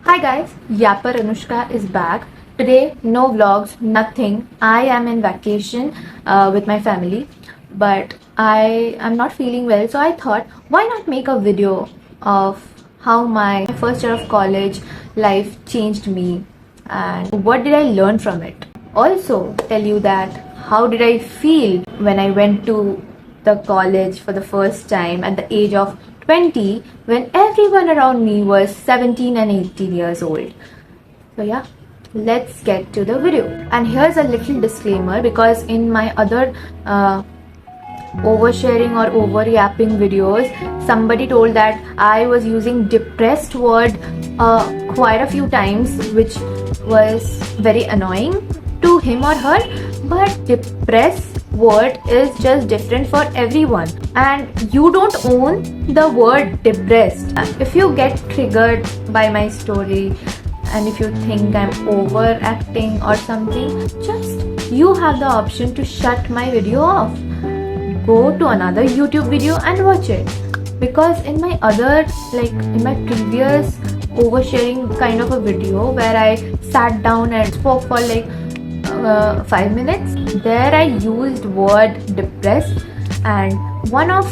Hi guys, Yapper Anushka is back. Today, no vlogs, nothing. I am in vacation with my family, but I am not feeling well, so I thought, why not make a video of how my first year of college life changed me and what did I learn from it. Also, tell you that how did I feel when I went to the college for the first time at the age of 20 when everyone around me was 17 and 18 years old. So yeah, let's get to the video. And here's a little disclaimer, because in my other oversharing or overyapping videos, somebody told that I was using depressed word quite a few times, which was very annoying to him or her. But depressed word is just different for everyone, and you don't own the word depressed. If you get triggered by my story and if you think I'm overacting or something, just you have the option to shut my video off. Go to another YouTube video and watch it, because in my previous oversharing kind of a video where I sat down and spoke for 5 minutes, there I used word depressed, and one of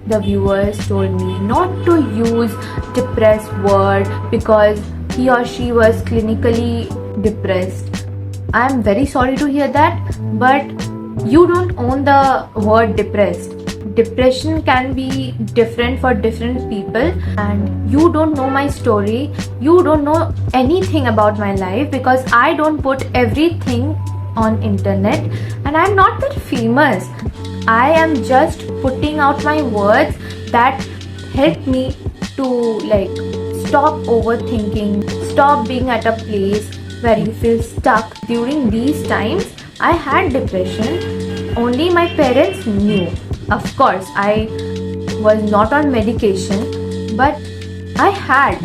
the viewers told me not to use depressed word because he or she was clinically depressed. I am very sorry to hear that, but you don't own the word depressed. Depression can be different for different people, and you don't know my story. You don't know anything about my life, because I don't put everything on internet and I'm not that famous. I am just putting out my words that help me to stop overthinking, stop being at a place where you feel stuck. During these times I had depression, only my parents knew. Of course, I was not on medication, but I had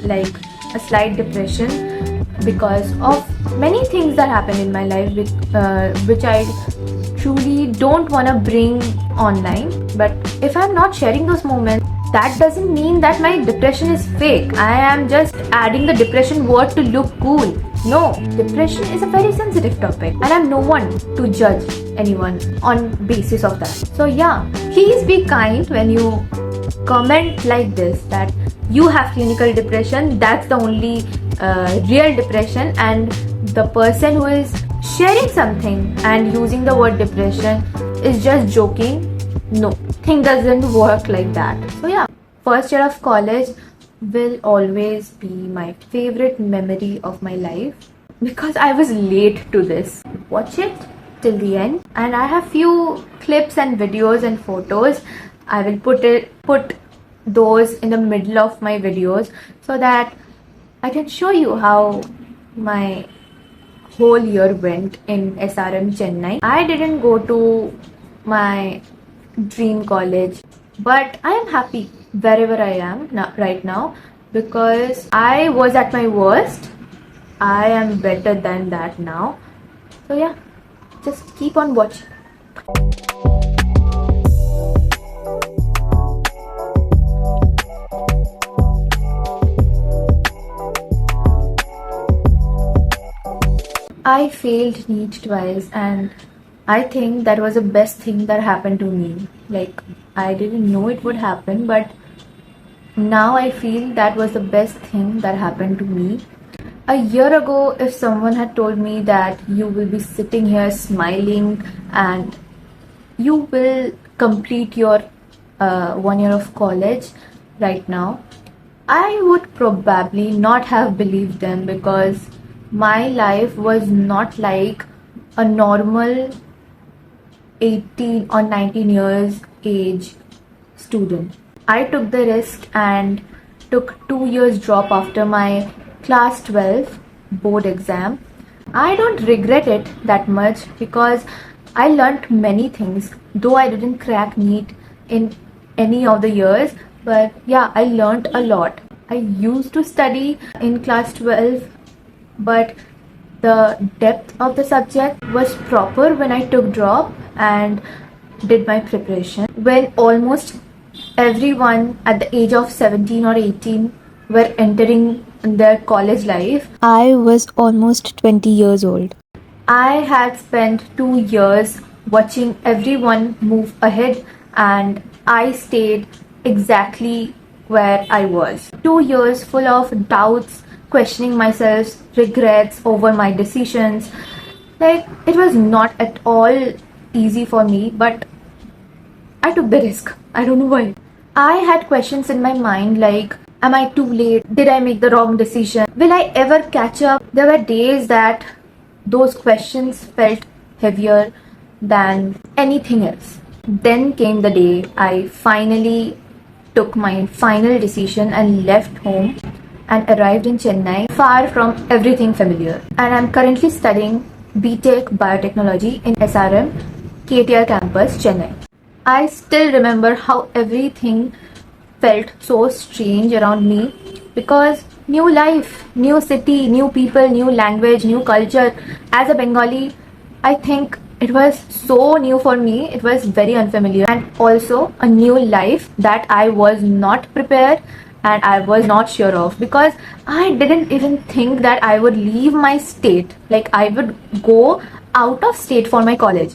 a slight depression because of many things that happened in my life, which I truly don't want to bring online. But if I'm not sharing those moments, that doesn't mean that my depression is fake. I am just adding the depression word to look cool. No, depression is a very sensitive topic, and I'm no one to judge anyone on basis of that. So yeah, please be kind when you comment like this, that you have clinical depression, that's the only real depression, and the person who is sharing something and using the word depression is just joking. No, thing doesn't work like that. So yeah, first year of college will always be my favorite memory of my life, because I was late to this. Watch it till the end, and I have few clips and videos and photos. I will put those in the middle of my videos so that I can show you how my whole year went in SRM Chennai. I didn't go to my dream college, but I am happy wherever I am right now, because I was at my worst. I am better than that now. So yeah, just keep on watching. I failed NEET twice, and I think that was the best thing that happened to me. I didn't know it would happen, but now I feel that was the best thing that happened to me. A year ago, if someone had told me that you will be sitting here smiling and you will complete your 1 year of college right now, I would probably not have believed them, because my life was not like a normal 18 or 19 years age student. I took the risk and took 2 years drop after my class 12 board exam. I don't regret it that much, because I learnt many things, though I didn't crack NEET in any of the years. But yeah, I learnt a lot. I used to study in class 12, but the depth of the subject was proper when I took drop and did my preparation. When almost everyone at the age of 17 or 18 were entering their college life. I was almost 20 years old. I had spent 2 years watching everyone move ahead, and I stayed exactly where I was. 2 years full of doubts, questioning myself, regrets over my decisions. Like, it was not at all easy for me, but I took the risk. I don't know why. I had questions in my mind like, am I too late? Did I make the wrong decision? Will I ever catch up? There were days that those questions felt heavier than anything else. Then came the day I finally took my final decision and left home and arrived in Chennai, far from everything familiar. And I'm currently studying BTech Biotechnology in SRM, KTR campus, Chennai. I still remember how everything felt so strange around me because new life, new city, new people, new language, new culture. As a Bengali, I think it was so new for me. It was very unfamiliar, and also a new life that I was not prepared and I was not sure of, because I didn't even think that I would leave my state. Like, I would go out of state for my college,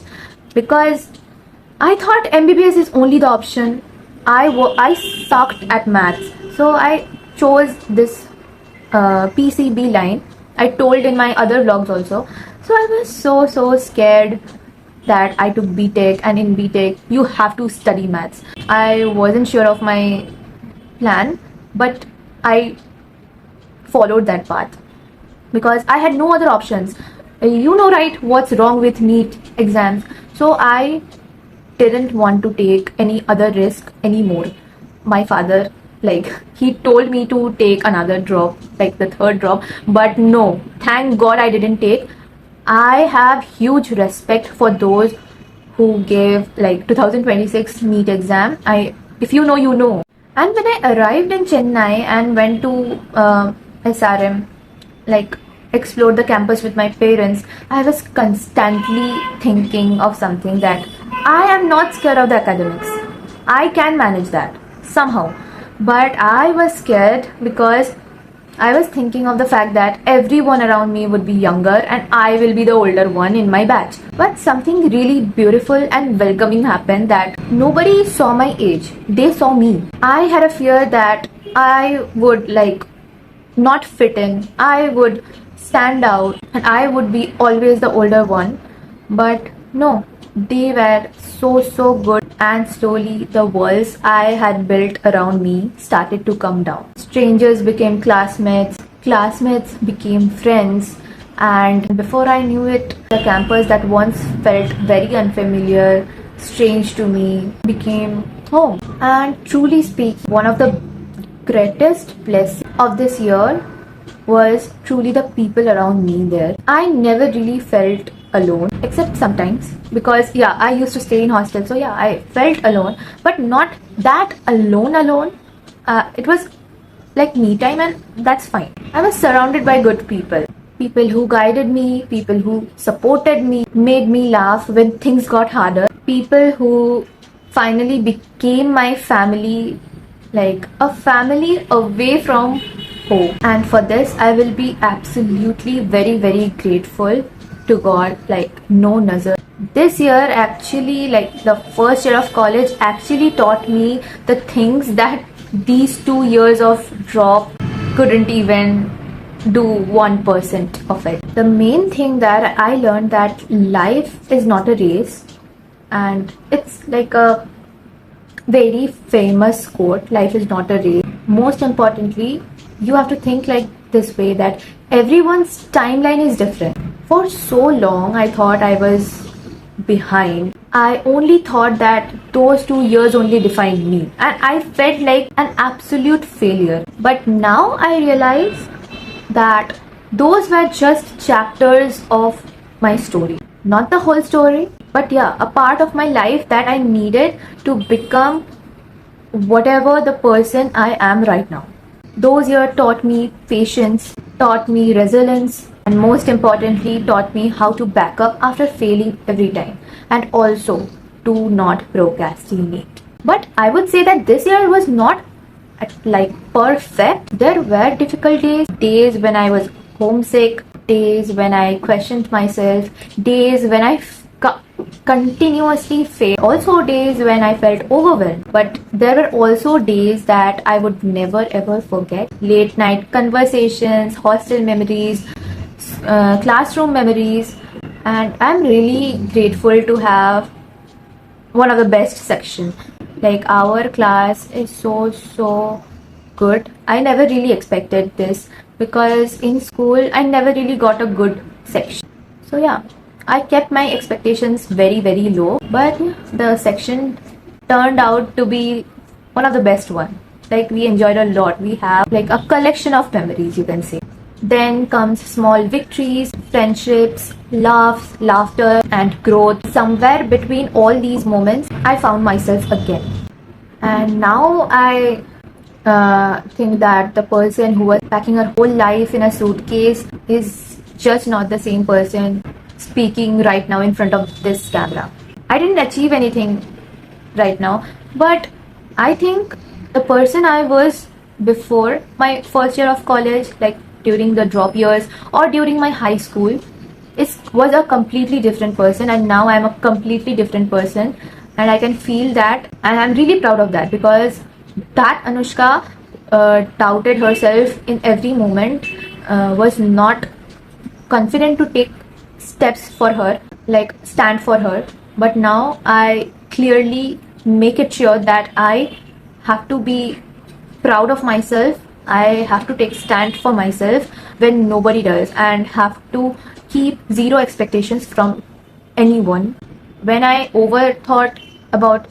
because I thought MBBS is only the option. I sucked at maths, so I chose this PCB line. I told in my other vlogs also. So I was so scared that I took BTech, and in BTech you have to study maths. I wasn't sure of my plan, but I followed that path because I had no other options. You know, right, what's wrong with NEET exams. So I didn't want to take any other risk anymore. My father, like, he told me to take another drop, like the third drop, but no, thank God I didn't take. I have huge respect for those who gave like 2026 NEET exam. If you know, you know. And when I arrived in Chennai and went to SRM, like, explored the campus with my parents, I was constantly thinking of something, that I am not scared of the academics. I can manage that somehow. But I was scared because I was thinking of the fact that everyone around me would be younger and I will be the older one in my batch. But something really beautiful and welcoming happened, that nobody saw my age. They saw me. I had a fear that I would, like, not fit in. I would stand out and I would be always the older one. But no, they were so good, and slowly the walls I had built around me started to come down. Strangers became classmates, classmates became friends, and before I knew it, the campus that once felt very unfamiliar, strange to me, became home. And truly speak, one of the greatest blessings of this year was truly the people around me there. I never really felt alone, except sometimes, because yeah, I used to stay in hostel, so yeah, I felt alone, but not that alone. It was like me time, and that's fine. I was surrounded by good people, people who guided me, people who supported me, made me laugh when things got harder, people who finally became my family, like a family away from home. And for this, I will be absolutely very grateful to God, like no nazar. This year actually, like the first year of college, actually taught me the things that these 2 years of drop couldn't even do 1% of it. The main thing that I learned, that life is not a race, and it's like a very famous quote, life is not a race. Most importantly, you have to think like this way, that everyone's timeline is different. For so long, I thought I was behind. I only thought that those 2 years only defined me, and I felt like an absolute failure. But now I realize that those were just chapters of my story, not the whole story, but yeah, a part of my life that I needed to become whatever the person I am right now. Those years taught me patience, taught me resilience, and most importantly, taught me how to back up after failing every time, and also to not procrastinate. But I would say that this year was not like perfect. There were difficult days when I was homesick, days when I questioned myself, days when I continuously failed, also days when I felt overwhelmed. But there were also days that I would never ever forget. Late night conversations, hostel memories, classroom memories, and I'm really grateful to have one of the best section. Like, our class is so good. I never really expected this because in school I never really got a good section. So yeah, I kept my expectations very low, but the section turned out to be one of the best one. Like, we enjoyed a lot. We have like a collection of memories, you can say. Then comes small victories, friendships, laughs, laughter, and growth. Somewhere between all these moments, I found myself again. And now I think that the person who was packing her whole life in a suitcase is just not the same person speaking right now in front of this camera. I didn't achieve anything right now, but I think the person I was before my first year of college, like during the drop years or during my high school, was a completely different person, and now I'm a completely different person, and I can feel that, and I'm really proud of that, because that Anushka doubted herself in every moment, was not confident to take steps for her, like stand for her. But now I clearly make it sure that I have to be proud of myself. I have to take stand for myself when nobody does, and have to keep zero expectations from anyone. When I overthought about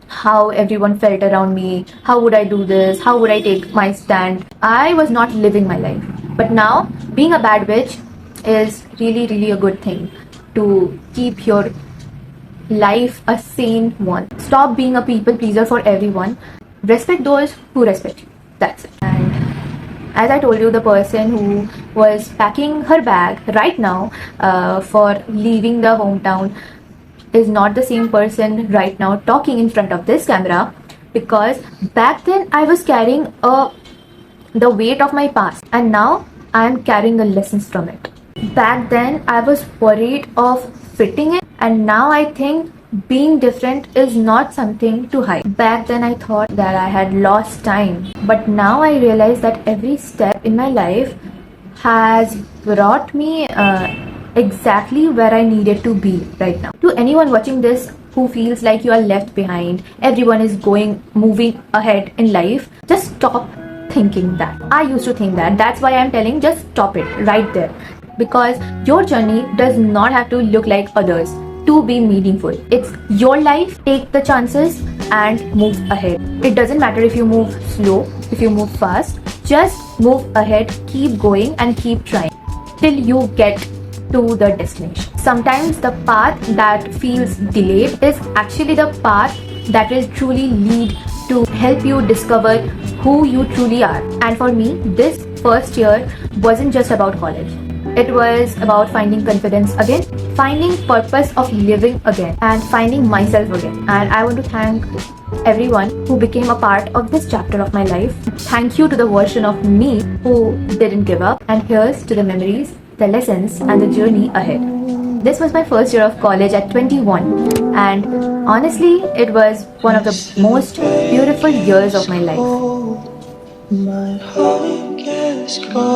how everyone felt around me, how would I do this, how would I take my stand, I was not living my life. But now, being a bad bitch is really a good thing to keep your life a sane one. Stop being a people pleaser for everyone. Respect those who respect you. That's it. And as I told you, the person who was packing her bag right now for leaving the hometown is not the same person right now talking in front of this camera, because back then I was carrying the weight of my past, and now I am carrying the lessons from it. Back then I was worried of fitting in, and now I think being different is not something to hide. Back then I thought that I had lost time, but now I realize that every step in my life has brought me exactly where I needed to be right now. To anyone watching this who feels like you are left behind, everyone is moving ahead in life, just stop thinking that. I used to think that. That's why I'm telling, just stop it right there. Because your journey does not have to look like others to be meaningful. It's your life. Take the chances and move ahead. It doesn't matter if you move slow, if you move fast. Just move ahead, keep going and keep trying till you get to the destination. Sometimes the path that feels delayed is actually the path that will truly lead to help you discover who you truly are. And for me, this first year wasn't just about college. It was about finding confidence again, finding purpose of living again, and finding myself again. And I want to thank everyone who became a part of this chapter of my life. Thank you to the version of me who didn't give up. And here's to the memories, the lessons, and the journey ahead. This was my first year of college at 21, and honestly, it was one of the most beautiful years of my life. My heart gets cold.